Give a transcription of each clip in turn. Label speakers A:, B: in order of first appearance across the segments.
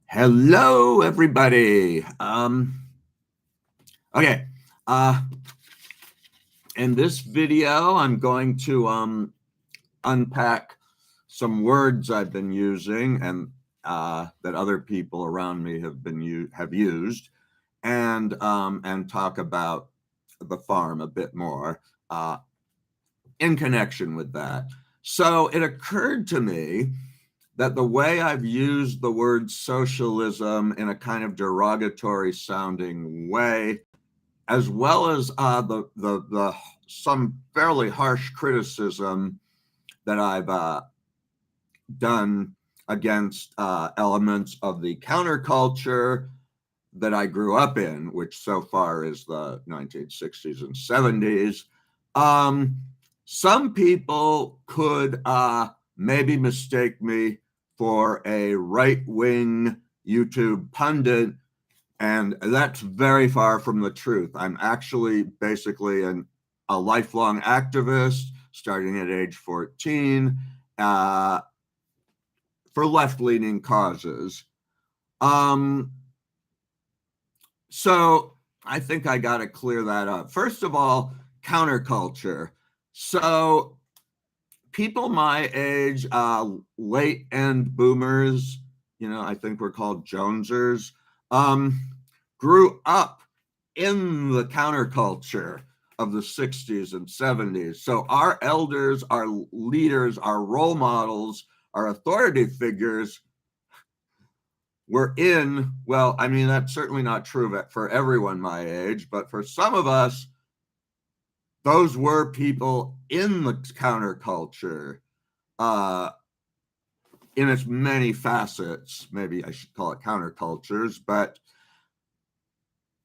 A: Hello, everybody. Okay. In this video, I'm going to unpack some words I've been using and that other people around me have used, and talk about the farm a bit more in connection with that. So it occurred to me that the way I've used the word socialism in a kind of derogatory sounding way, as well as the some fairly harsh criticism that I've done against elements of the counterculture that I grew up in, which so far is the 1960s and 70s. Some people could maybe mistake me for a right-wing YouTube pundit, and that's very far from the truth. I'm actually basically a lifelong activist, starting at age 14, for left-leaning causes. So I think I got to clear that up. First of all, counterculture. So people my age, late end boomers, I think we're called Jonesers, grew up in the counterculture of the 60s and 70s. So our elders, our leaders, our role models, our authority figures were in, well, I mean, that's certainly not true for everyone my age, but for some of us, those were people in the counterculture in its many facets. Maybe I should call it countercultures, but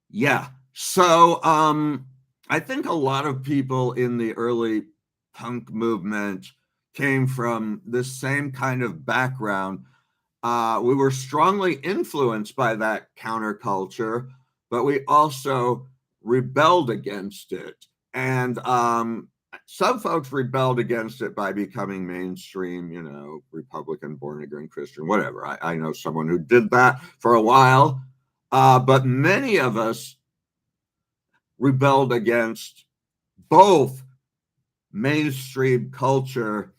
A: yeah. So I think a lot of people in the early punk movement came from this same kind of background. We were strongly influenced by that counterculture, but we also rebelled against it. And some folks rebelled against it by becoming mainstream, Republican, born again Christian, whatever. I know someone who did that for a while. But many of us rebelled against both mainstream culture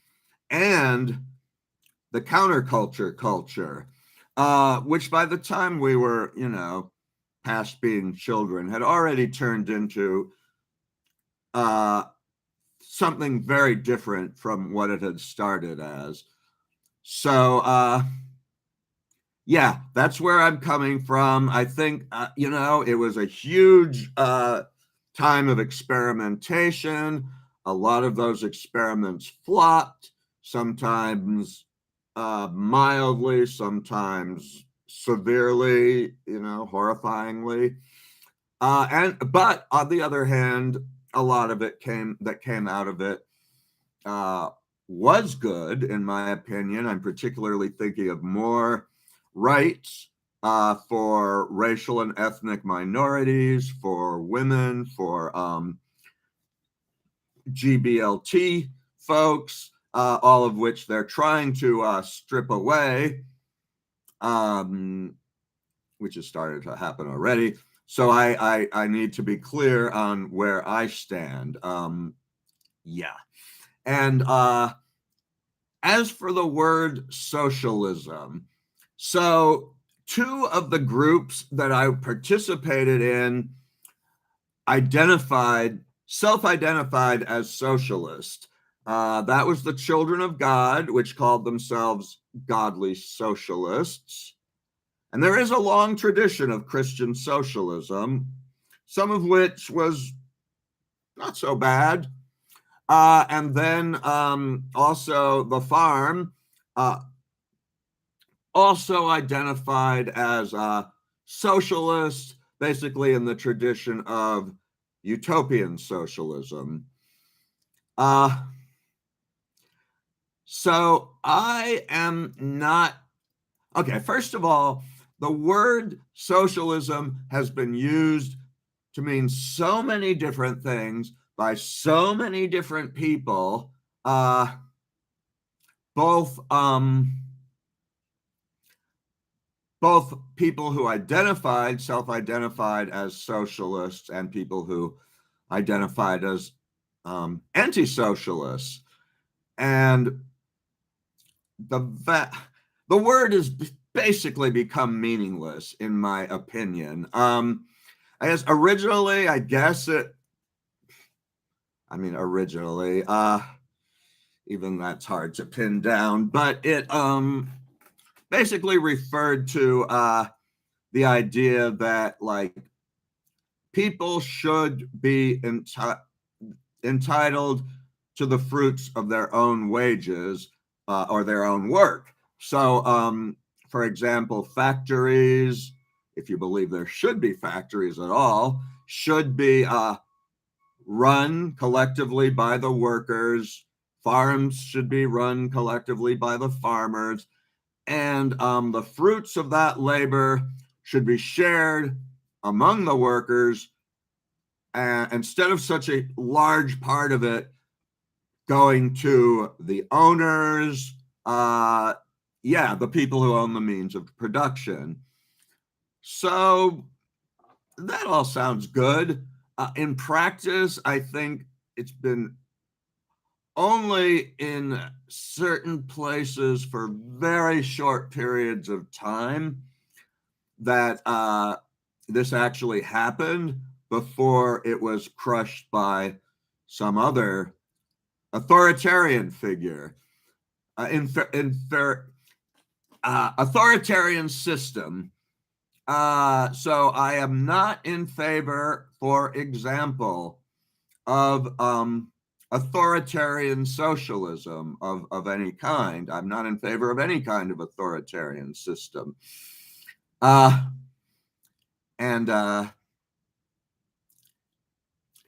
A: and the counterculture culture, which by the time we were, past being children, had already turned into something very different from what it had started as. So, yeah, that's where I'm coming from. I think, it was a huge time of experimentation. A lot of those experiments flopped, sometimes mildly, sometimes severely, horrifyingly. But on the other hand, a lot of it came out of it was good, in my opinion. I'm particularly thinking of more rights for racial and ethnic minorities, for women, for GBLT folks, all of which they're trying to strip away, which has started to happen already. So I need to be clear on where I stand. Yeah. And as for the word socialism, so two of the groups that I participated in self-identified as socialist. That was the Children of God, which called themselves godly socialists. And there is a long tradition of Christian socialism, some of which was not so bad. And then also the farm, also identified as socialist, basically in the tradition of utopian socialism. So I am not, okay, first of all, the word socialism has been used to mean so many different things by so many different people, both both people who self-identified as socialists and people who identified as anti-socialists. And the word has basically become meaningless, in my opinion. I guess originally, even that's hard to pin down, but it basically referred to the idea that like people should be entitled to the fruits of their own wages or their own work. So, for example, factories, if you believe there should be factories at all, should be run collectively by the workers. Farms should be run collectively by the farmers. And the fruits of that labor should be shared among the workers, instead of such a large part of it going to the owners, the people who own the means of production. So that all sounds good. In practice, I think it's been only in certain places for very short periods of time that this actually happened before it was crushed by some other authoritarian figure. Authoritarian system. So I am not in favor, for example, of authoritarian socialism of any kind. I'm not in favor of any kind of authoritarian system.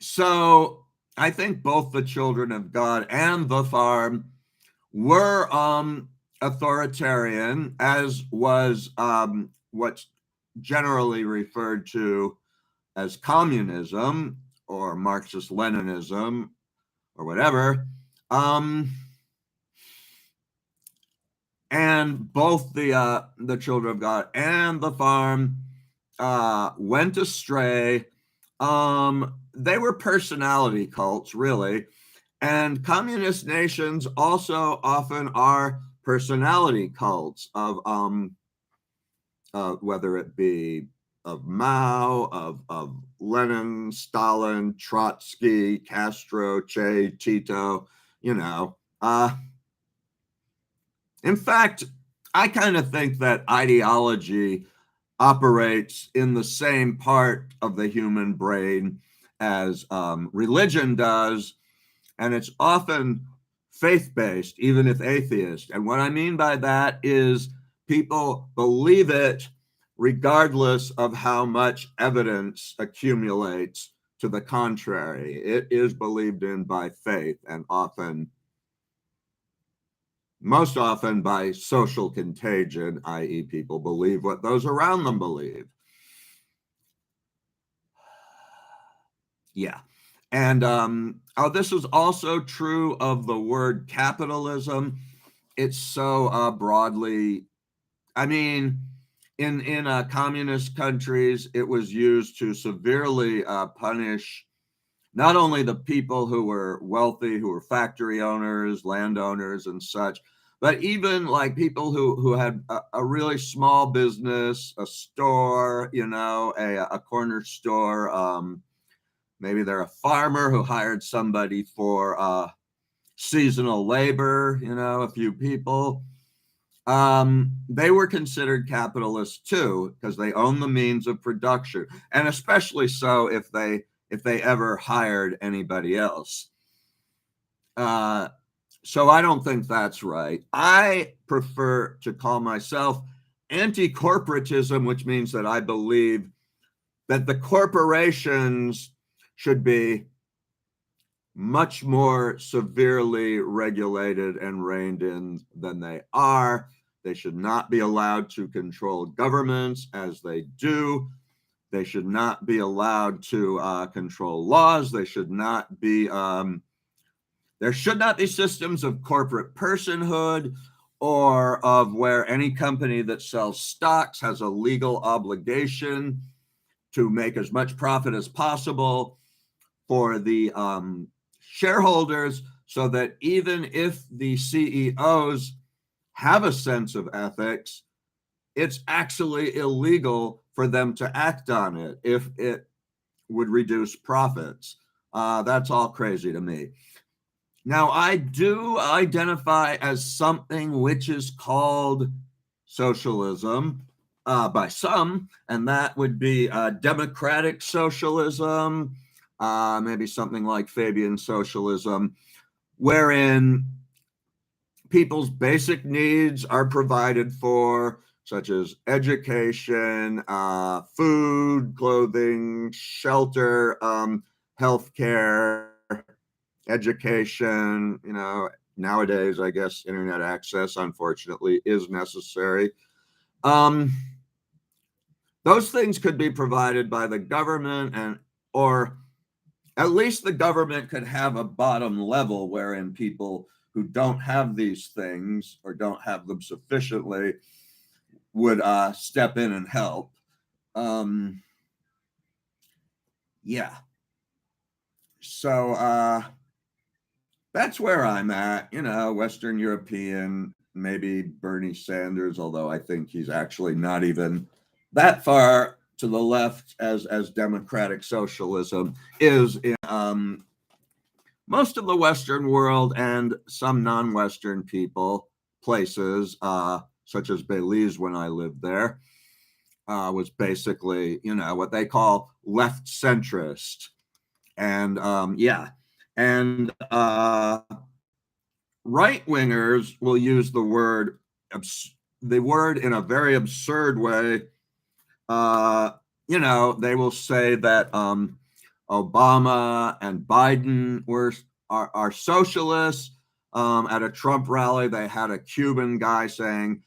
A: So I think both the Children of God and the Farm were authoritarian, as was what's generally referred to as communism or Marxist-Leninism or whatever. And both the Children of God and the Farm went astray. They were personality cults, really. And communist nations also often are personality cults of whether it be of Mao, of Lenin, Stalin, Trotsky, Castro, Che, Tito, in fact, I kind of think that ideology operates in the same part of the human brain as religion does, and it's often faith-based, even if atheist. And what I mean by that is people believe it regardless of how much evidence accumulates to the contrary. It is believed in by faith, and most often by social contagion, i.e. people believe what those around them believe. Yeah. And this is also true of the word capitalism. It's so broadly, in communist countries, it was used to severely punish not only the people who were wealthy, who were factory owners, landowners, and such, but even like people who had a really small business, a store, a corner store. Maybe they're a farmer who hired somebody for seasonal labor, a few people. They were considered capitalists too, because they own the means of production, and especially so if they ever hired anybody else. So I don't think that's right. I prefer to call myself anti-corporatism, which means that I believe that the corporations should be much more severely regulated and reined in than they are. They should not be allowed to control governments as they do. They should not be allowed to control laws. They should not be, there should not be systems of corporate personhood or of where any company that sells stocks has a legal obligation to make as much profit as possible for the shareholders, so that even if the CEOs have a sense of ethics, it's actually illegal for them to act on it if it would reduce profits. That's all crazy to me. Now, I do identify as something which is called socialism by some, and that would be democratic socialism, maybe something like Fabian socialism, wherein people's basic needs are provided for, such as education, food, clothing, shelter, healthcare, education. Nowadays, I guess internet access, unfortunately, is necessary. Those things could be provided by the government, or at least the government could have a bottom level wherein people who don't have these things or don't have them sufficiently would step in and help. Yeah. So that's where I'm at, Western European, maybe Bernie Sanders, although I think he's actually not even that far to the left as democratic socialism is in most of the Western world, and some non-Western places, such as Belize when I lived there, was basically, what they call left centrist. And and right wingers will use the word in a very absurd way. They will say that Obama and Biden are socialists. At a Trump rally, they had a Cuban guy saying,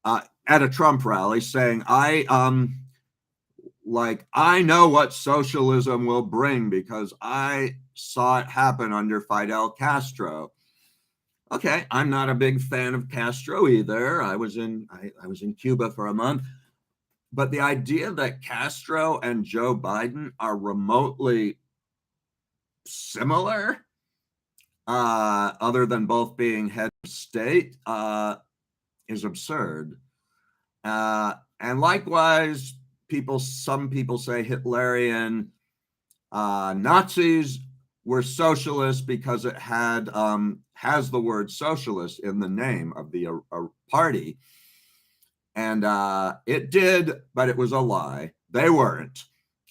A: at a Trump rally, saying, I know what socialism will bring because I saw it happen under Fidel Castro. Okay, I'm not a big fan of Castro either. I was in Cuba for a month. But the idea that Castro and Joe Biden are remotely similar, other than both being head of state, is absurd. And likewise, some people say Hitlerian Nazis were socialists because it has the word socialist in the name of the party. And it did, but it was a lie. They weren't.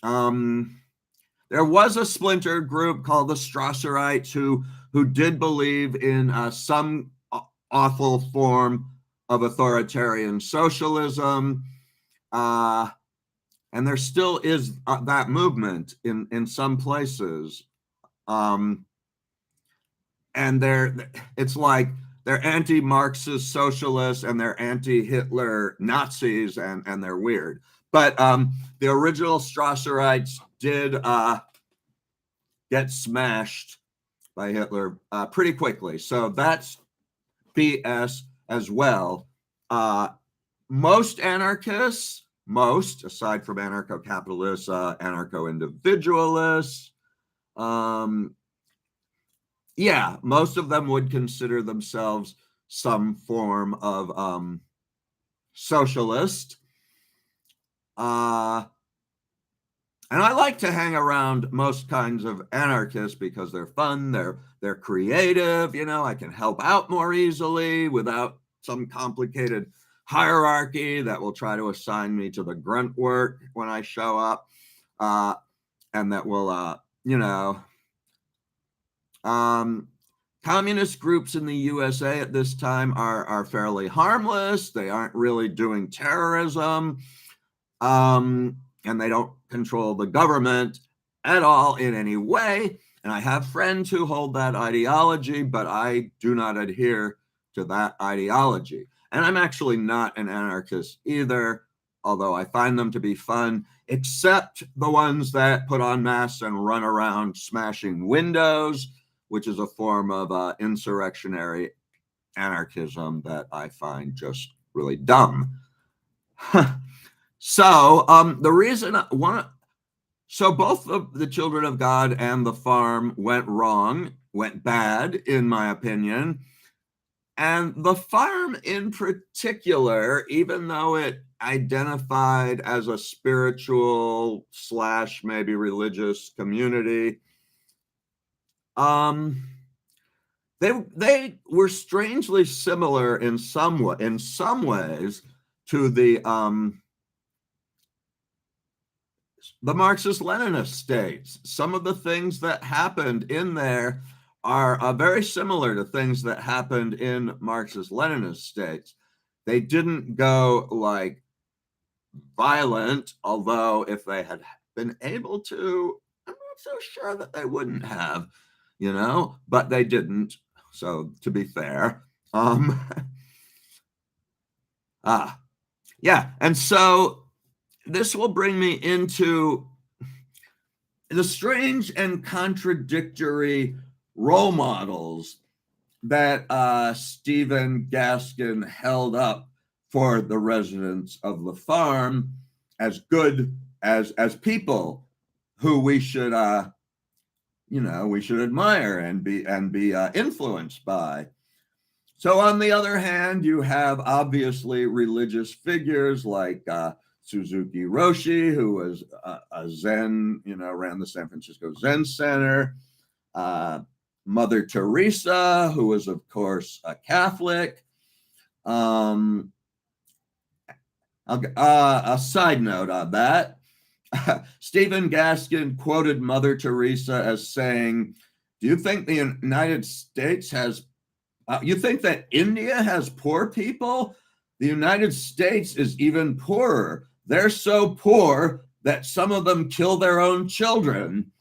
A: There was a splinter group called the Strasserites who did believe in some awful form of authoritarian socialism. And there still is that movement in some places. And it's like they're anti-Marxist socialists and they're anti-Hitler Nazis, and they're weird. But the original Strasserites did get smashed by Hitler pretty quickly. So that's BS as well. Most anarchists, aside from anarcho-capitalists, anarcho-individualists, most of them would consider themselves some form of socialist. And I like to hang around most kinds of anarchists because they're fun, they're creative, I can help out more easily without some complicated hierarchy that will try to assign me to the grunt work when I show up, and that will, communist groups in the USA at this time are fairly harmless. They aren't really doing terrorism, and they don't control the government at all in any way. And I have friends who hold that ideology, but I do not adhere to that ideology. And I'm actually not an anarchist either, although I find them to be fun, except the ones that put on masks and run around smashing windows, which is a form of insurrectionary anarchism that I find just really dumb. So the reason so both the Children of God and the Farm went wrong, went bad, in my opinion. And the Farm in particular, even though it identified as a spiritual / maybe religious community, they were strangely similar in some ways to the Marxist-Leninist states. Some of the things that happened in there are very similar to things that happened in Marxist-Leninist states. They didn't go like violent, although if they had been able to, I'm not so sure that they wouldn't have, but they didn't. So to be fair, yeah. And so this will bring me into the strange and contradictory role models that Stephen Gaskin held up for the residents of the Farm as good as people who we should we should admire and be influenced by. So on the other hand, you have obviously religious figures like Suzuki Roshi, who was a Zen, ran the San Francisco Zen Center. Mother Teresa, who was, of course, a Catholic. A side note on that, Stephen Gaskin quoted Mother Teresa as saying, "Do you think the United States has, you think that India has poor people? The United States is even poorer. They're so poor that some of them kill their own children."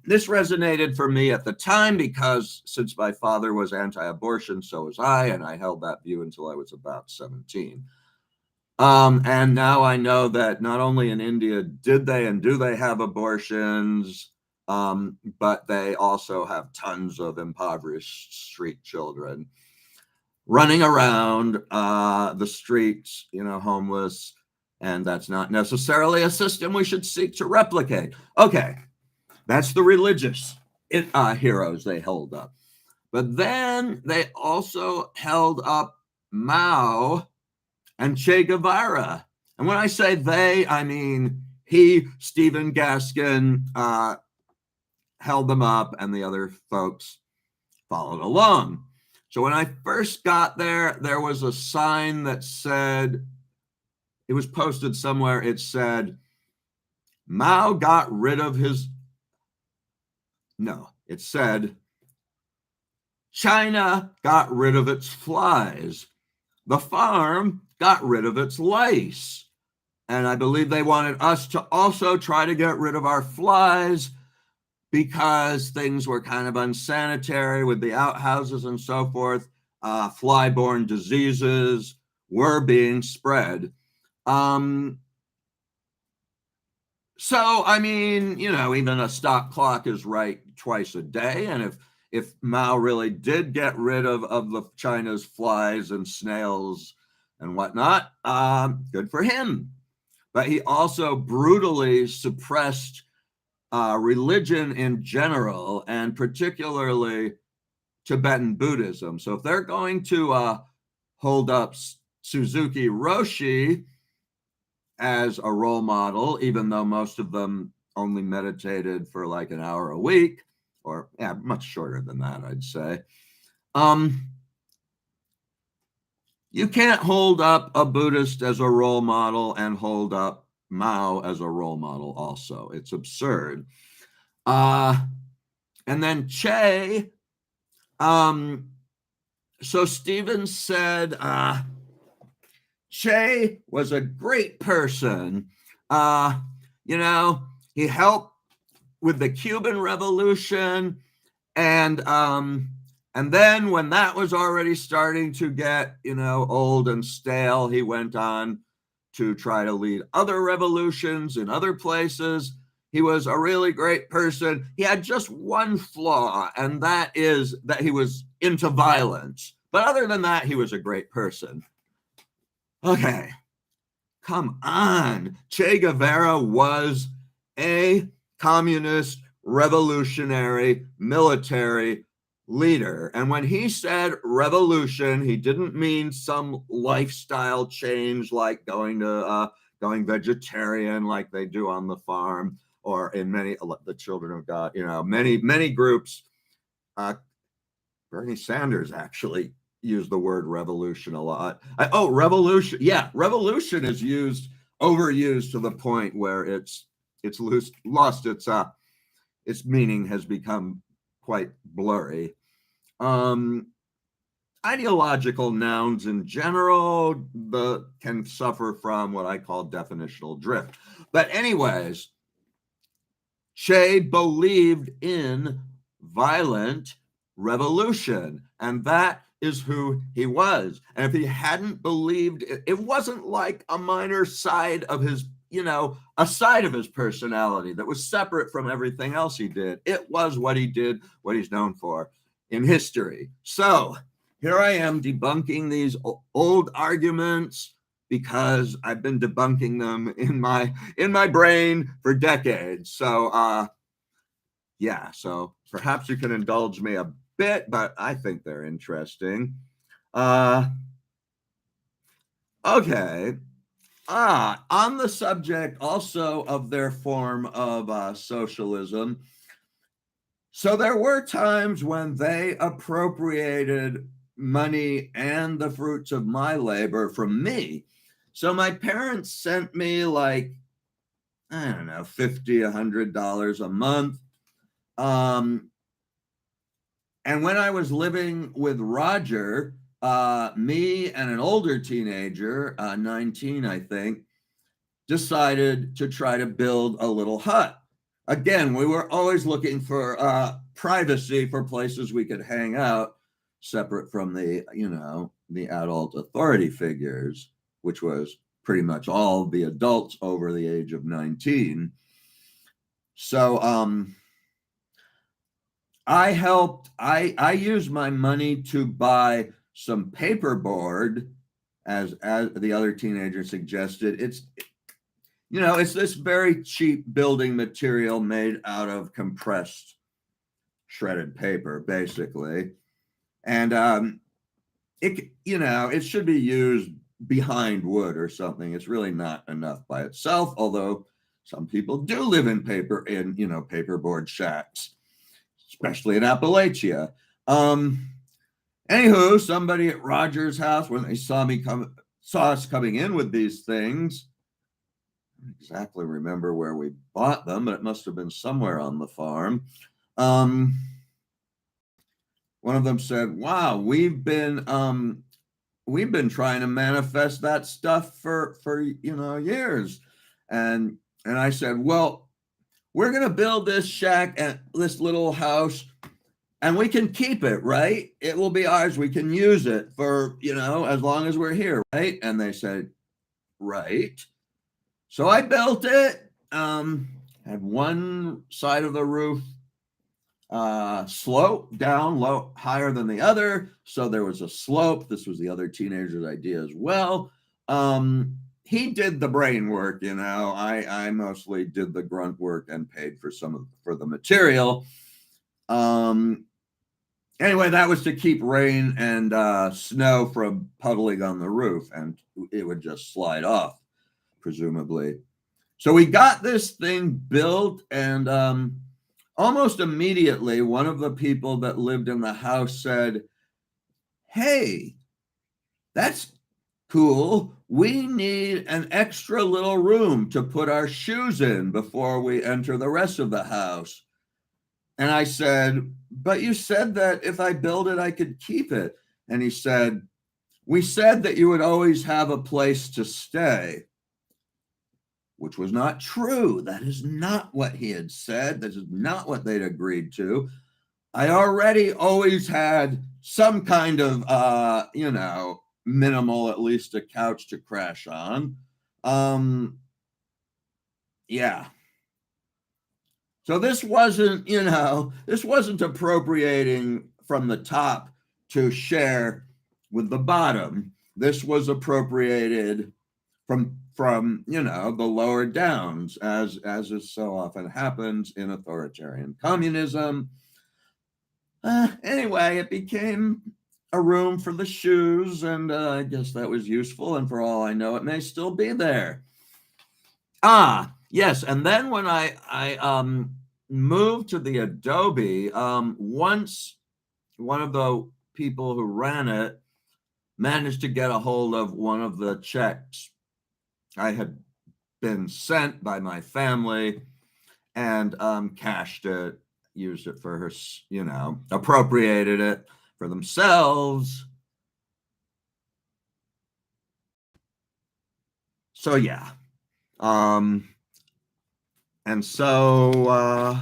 A: This resonated for me at the time because since my father was anti-abortion, so was I, and I held that view until I was about 17. And now I know that not only in India did they and do they have abortions, but they also have tons of impoverished street children running around the streets, homeless, and that's not necessarily a system we should seek to replicate. Okay, that's the religious heroes they held up. But then they also held up Mao and Che Guevara. And when I say they, I mean Stephen Gaskin, held them up, and the other folks followed along. So when I first got there, there was a sign that said, it was posted somewhere, it said, Mao got rid of his, no, it said, China got rid of its flies. The Farm got rid of its lice. And I believe they wanted us to also try to get rid of our flies because things were kind of unsanitary with the outhouses and so forth. Fly-borne diseases were being spread. So, I mean, even a stop clock is right twice a day. And if Mao really did get rid of the China's flies and snails and whatnot, good for him. But he also brutally suppressed religion in general, and particularly Tibetan Buddhism. So if they're going to hold up Suzuki Roshi as a role model, even though most of them only meditated for like an hour a week, or much shorter than that, I'd say. You can't hold up a Buddhist as a role model and hold up Mao as a role model also. It's absurd. And then Che, so Stephen said, Che was a great person. He helped with the Cuban Revolution, and then when that was already starting to get, old and stale, he went on to try to lead other revolutions in other places. He was a really great person. He had just one flaw, and that is that he was into violence. But other than that, he was a great person. Okay, come on. Che Guevara was a communist, revolutionary, military leader. And when he said revolution, he didn't mean some lifestyle change like going vegetarian like they do on the farm, or in the Children of God, many groups. Bernie Sanders actually used the word revolution a lot. Revolution. Yeah, revolution is overused to the point where it's lost its meaning, has become quite blurry. Ideological nouns in general can suffer from what I call definitional drift. But anyways, Che believed in violent revolution, and that is who he was. And if he hadn't believed it wasn't like a minor side of his, a side of his personality that was separate from everything else he did. It was what he did, what he's known for in history. So here I am debunking these old arguments because I've been debunking them in my brain for decades. So so perhaps you can indulge me a bit, but I think they're interesting. Okay. On the subject also of their form of socialism. So there were times when they appropriated money and the fruits of my labor from me. So my parents sent me like, I don't know, $50, $100 a month. And when I was living with Roger, me and an older teenager, 19, I think, decided to try to build a little hut. Again, we were always looking for privacy, for places we could hang out, separate from the adult authority figures, which was pretty much all the adults over the age of 19. So I used my money to buy some paperboard, as the other teenager suggested. It's this very cheap building material made out of compressed shredded paper, basically. And it should be used behind wood or something. It's really not enough by itself, although some people do live in paperboard shacks, especially in Appalachia. Anywho, somebody at Roger's house, when they saw us coming in with these things, I don't exactly remember where we bought them, but it must have been somewhere on the farm. One of them said, "Wow, we've been trying to manifest that stuff for years," and I said, "Well, we're gonna build this shack and this little house, and we can keep it, right? It will be ours. We can use it for as long as we're here, right?" And they said, "Right." So I built it. Had one side of the roof slope down low, higher than the other. So there was a slope. This was the other teenager's idea as well. He did the brain work, I mostly did the grunt work and paid for for the material. Anyway, that was to keep rain and snow from puddling on the roof, and it would just slide off, presumably. So we got this thing built, and almost immediately, one of the people that lived in the house said, "Hey, that's cool. We need an extra little room to put our shoes in before we enter the rest of the house." And I said, "But you said that if I build it, I could keep it." And he said, "We said that you would always have a place to stay," which was not true. That is not what he had said. This is not what they'd agreed to. I already always had some kind of, minimal, at least a couch to crash on. Yeah. So this wasn't appropriating from the top to share with the bottom. This was appropriated from the lower downs, as is so often happens in authoritarian communism. Anyway, it became a room for the shoes, and I guess that was useful. And for all I know, it may still be there. Yes, and then when I moved to the Adobe, once one of the people who ran it managed to get a hold of one of the checks I had been sent by my family, and cashed it, used it for her, appropriated it for themselves. So yeah. And so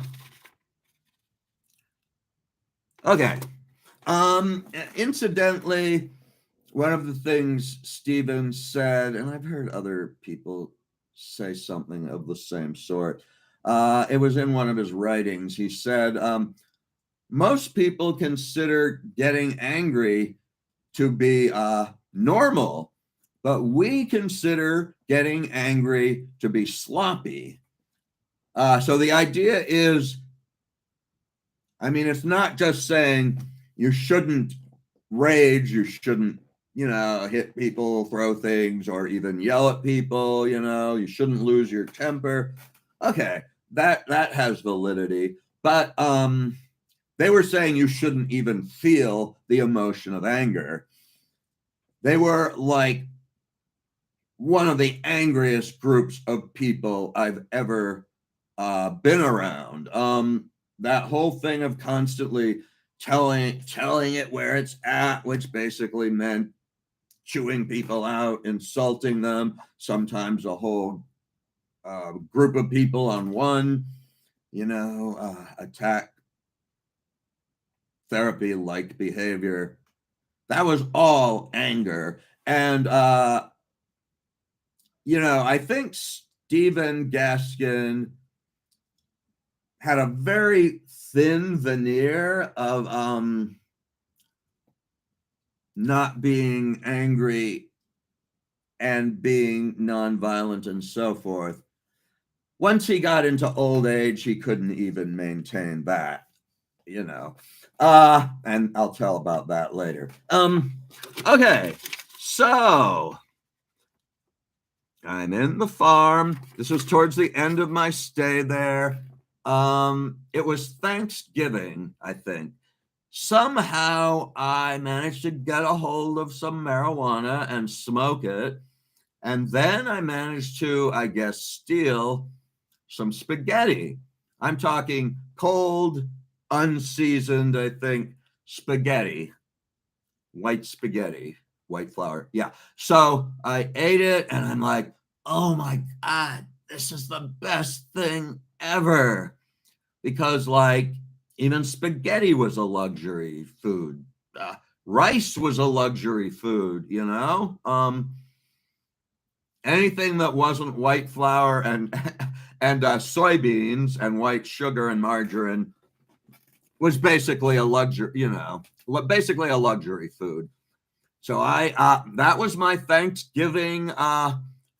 A: okay. Incidentally, one of the things Stephen said, and I've heard other people say something of the same sort. It was in one of his writings. He said, most people consider getting angry to be normal, but we consider getting angry to be sloppy. So the idea is, it's not just saying you shouldn't rage, you shouldn't, hit people, throw things, or even yell at people, you shouldn't lose your temper. Okay, that has validity. But they were saying you shouldn't even feel the emotion of anger. They were like one of the angriest groups of people I've ever been around. That whole thing of constantly telling it where it's at, which basically meant chewing people out, insulting them, sometimes a whole group of people on one, attack therapy like behavior. That was all anger. And I think Stephen Gaskin had a very thin veneer of not being angry and being nonviolent and so forth. Once he got into old age, he couldn't even maintain that, and I'll tell about that later. Okay, so I'm in the farm. This was towards the end of my stay there. It was Thanksgiving, I think. Somehow I managed to get a hold of some marijuana and smoke it. And then I managed to, I guess, steal some spaghetti. I'm talking cold, unseasoned, I think, spaghetti, white flour. Yeah. So I ate it and I'm like, oh my God, this is the best thing ever. Because, like, even spaghetti was a luxury food. Rice was a luxury food, anything that wasn't white flour and soybeans and white sugar and margarine was basically a luxury, basically a luxury food. So that was my Thanksgiving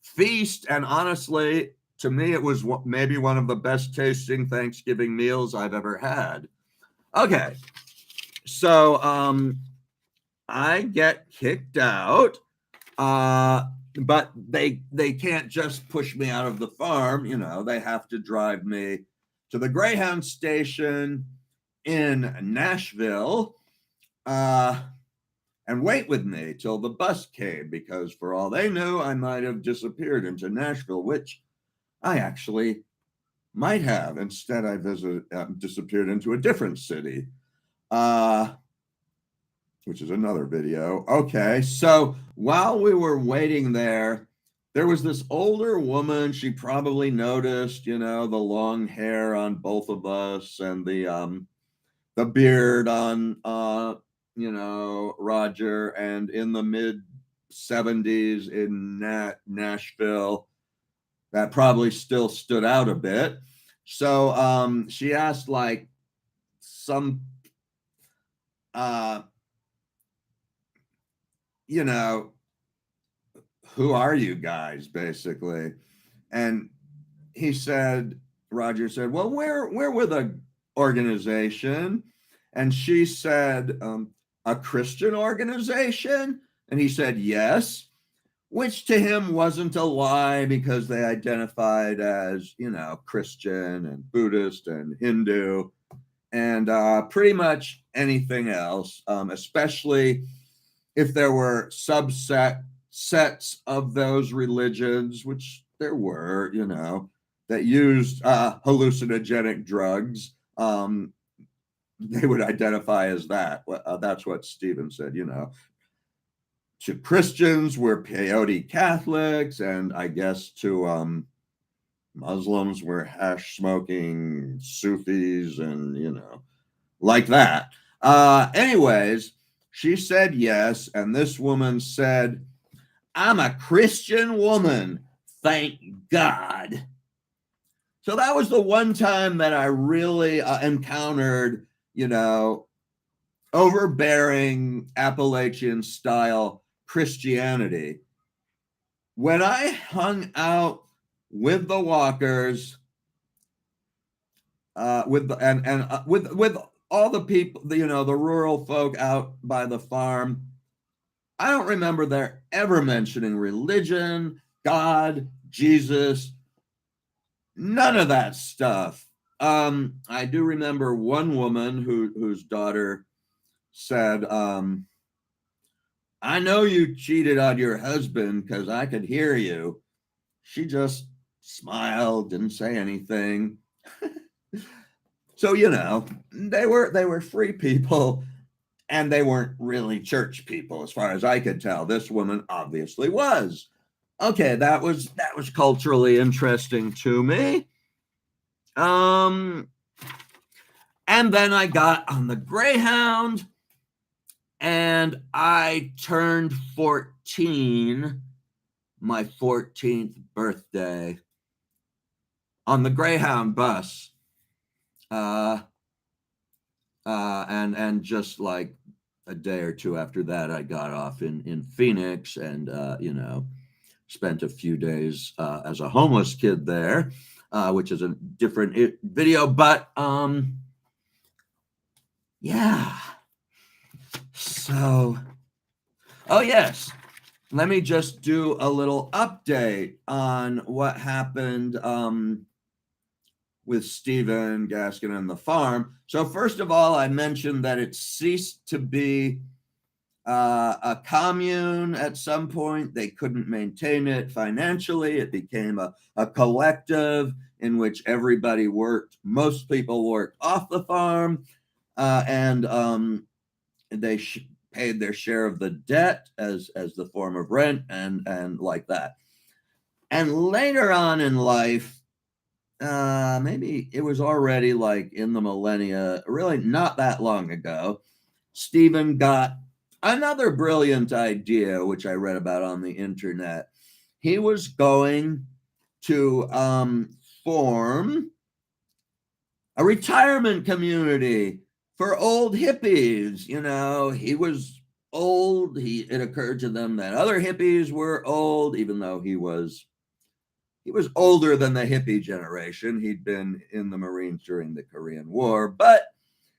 A: feast, and honestly, to me, it was maybe one of the best tasting Thanksgiving meals I've ever had. Okay, so I get kicked out, but they can't just push me out of the farm. They have to drive me to the Greyhound station in Nashville and wait with me till the bus came, because for all they knew, I might have disappeared into Nashville, which I actually might have. Instead, I disappeared into a different city, which is another video. Okay, so while we were waiting there was this older woman. She probably noticed, the long hair on both of us and the beard on, Roger, and in the mid 70s in Nashville. That probably still stood out a bit. So she asked like some you know, who are you guys, basically? And he said, Roger said, well, we're with a organization. And she said, a Christian organization? And he said, yes, which to him wasn't a lie because they identified as, Christian and Buddhist and Hindu and pretty much anything else, especially if there were sets of those religions, which there were, that used hallucinogenic drugs. They would identify as that. That's what Stephen said, To Christians, we're peyote Catholics, and I guess to Muslims, we're hash smoking Sufis, and like that. Anyways, she said yes, and this woman said, I'm a Christian woman, thank God. So that was the one time that I really encountered, overbearing Appalachian style Christianity. When I hung out with the walkers, with all the people, the rural folk out by the farm, I don't remember there ever mentioning religion, God, Jesus, none of that stuff. I do remember one woman whose daughter said, I know you cheated on your husband because I could hear you. She just smiled, didn't say anything. So, they were free people, and they weren't really church people as far as I could tell. This woman obviously was. Okay, that was culturally interesting to me. And then I got on the Greyhound and I turned 14, my 14th birthday, on the Greyhound bus. And just like a day or two after that, I got off in Phoenix and, spent a few days as a homeless kid there, which is a different video. But yeah. So, oh yes, let me just do a little update on what happened with Stephen Gaskin and the farm. So first of all, I mentioned that it ceased to be a commune at some point. They couldn't maintain it financially. It became a collective in which everybody worked. Most people worked off the farm, and they paid their share of the debt as the form of rent and like that. And later on in life, maybe it was already like in the millennia, really not that long ago, Stephen got another brilliant idea, which I read about on the internet. He was going to form a retirement community for old hippies. He was old. It occurred to them that other hippies were old, even though he was older than the hippie generation. He'd been in the Marines during the Korean War, but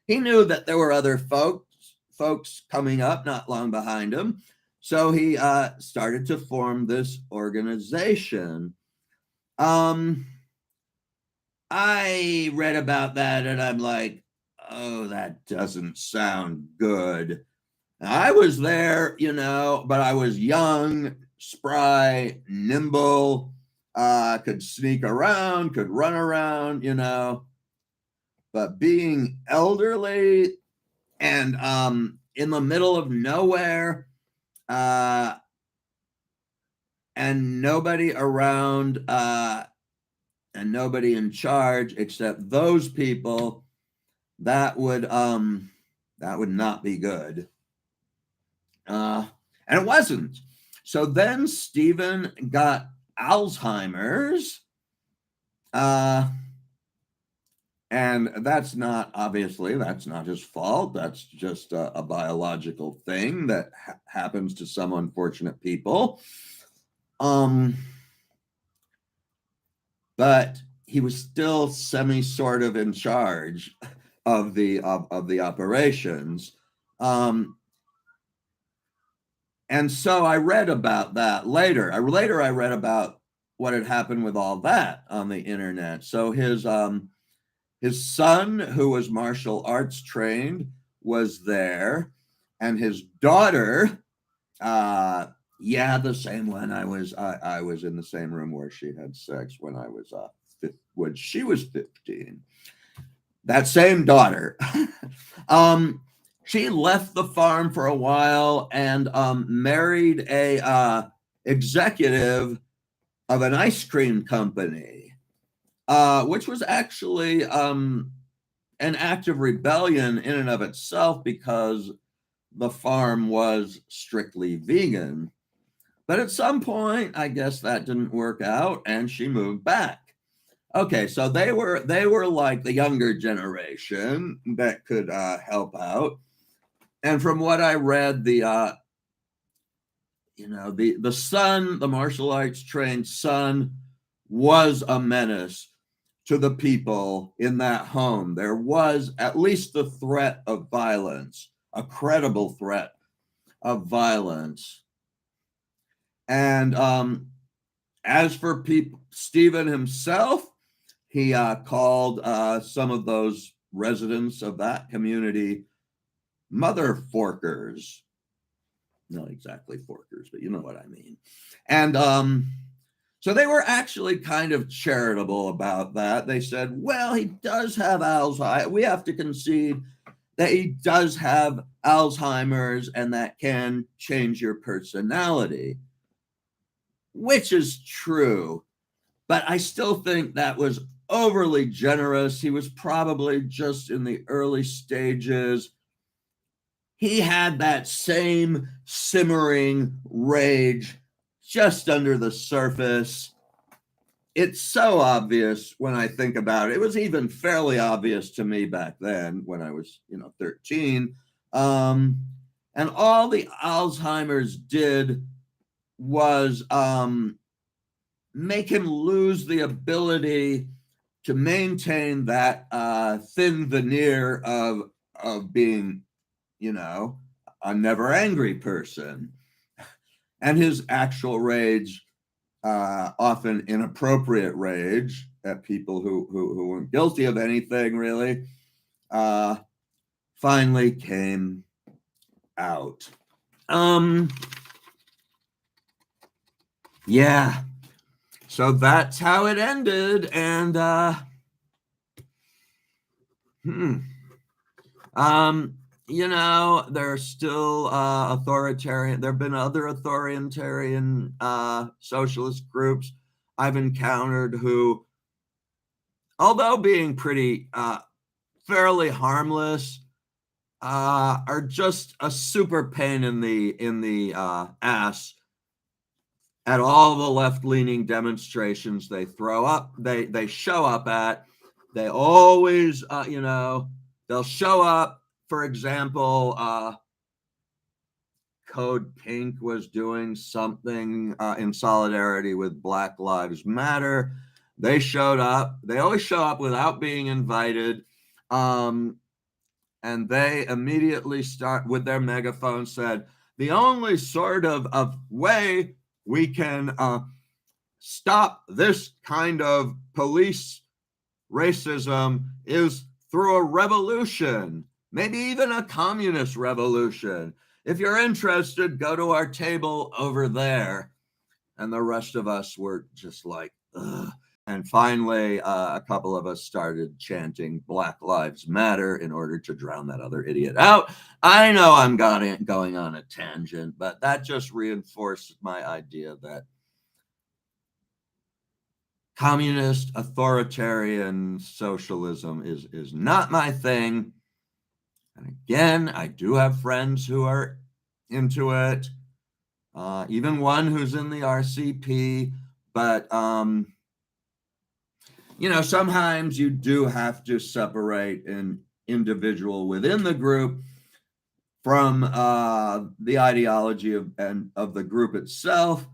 A: he knew that there were other folks coming up not long behind him. So he started to form this organization. I read about that and I'm like, oh, that doesn't sound good. I was there, but I was young, spry, nimble, could sneak around, could run around, but being elderly and in the middle of nowhere, and nobody around, and nobody in charge except those people, that would not be good. And it wasn't. So then Stephen got Alzheimer's, And that's not, obviously, that's not his fault. That's just a biological thing that happens to some unfortunate people. But he was still sort of in charge of the operations. And so I read about that later. I read about what had happened with all that on the internet. So his son, who was martial arts trained, was there, and his daughter, yeah, the same one. I was in the same room where she had sex when I was when she was 15. That same daughter. She left the farm for a while and married a executive of an ice cream company, which was actually an act of rebellion in and of itself because the farm was strictly vegan. But at some point, I guess that didn't work out, and she moved back. Okay, so they were like the younger generation that could help out. And from what I read, the son, the martial arts trained son, was a menace to the people in that home. There was at least the threat of violence, a credible threat of violence. And as for Stephen himself, he called some of those residents of that community mother forkers. Not exactly forkers, but you know what I mean. And so they were actually kind of charitable about that. They said, well, he does have Alzheimer's. We have to concede that he does have Alzheimer's, and that can change your personality, which is true. But I still think that was overly generous. He was probably just in the early stages. He had that same simmering rage just under the surface. It's so obvious when I think about it. It was even fairly obvious to me back then when I was, 13. And all the Alzheimer's did was make him lose the ability to maintain that thin veneer of being, a never angry person. And his actual rage, often inappropriate rage at people who weren't guilty of anything really, finally came out. Yeah. So that's how it ended. And there are still authoritarian. There have been other authoritarian socialist groups I've encountered who, although being pretty fairly harmless, are just a super pain in the ass at all the left-leaning demonstrations they throw up. They show up at. They always, they'll show up. For example, Code Pink was doing something in solidarity with Black Lives Matter. They showed up. They always show up without being invited. And they immediately start with their megaphone said, the only sort of way we can stop this kind of police racism is through a revolution, maybe even a communist revolution. If you're interested, go to our table over there. And the rest of us were just like, ugh. And finally, a couple of us started chanting Black Lives Matter in order to drown that other idiot out. I know I'm going on a tangent, but that just reinforced my idea that communist, authoritarian socialism is not my thing. And again, I do have friends who are into it, even one who's in the RCP, but you know, sometimes you do have to separate an individual within the group from the ideology of the group itself,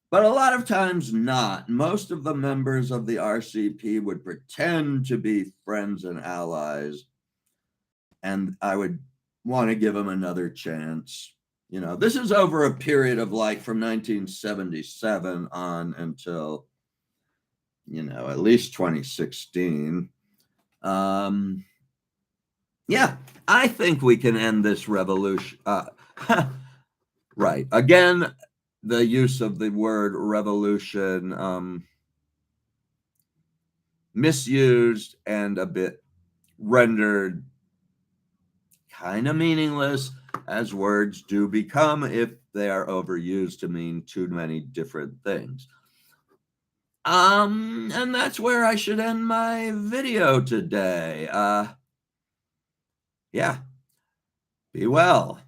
A: but a lot of times not. Most of the members of the RCP would pretend to be friends and allies, and I would want to give them another chance. You know, this is over a period of like from 1977 on until, you know, at least 2016. Yeah, I think we can end this revolution. Right. Again, the use of the word revolution misused and a bit rendered kind of meaningless, as words do become if they are overused to mean too many different things. And that's where I should end my video today. Yeah, be well.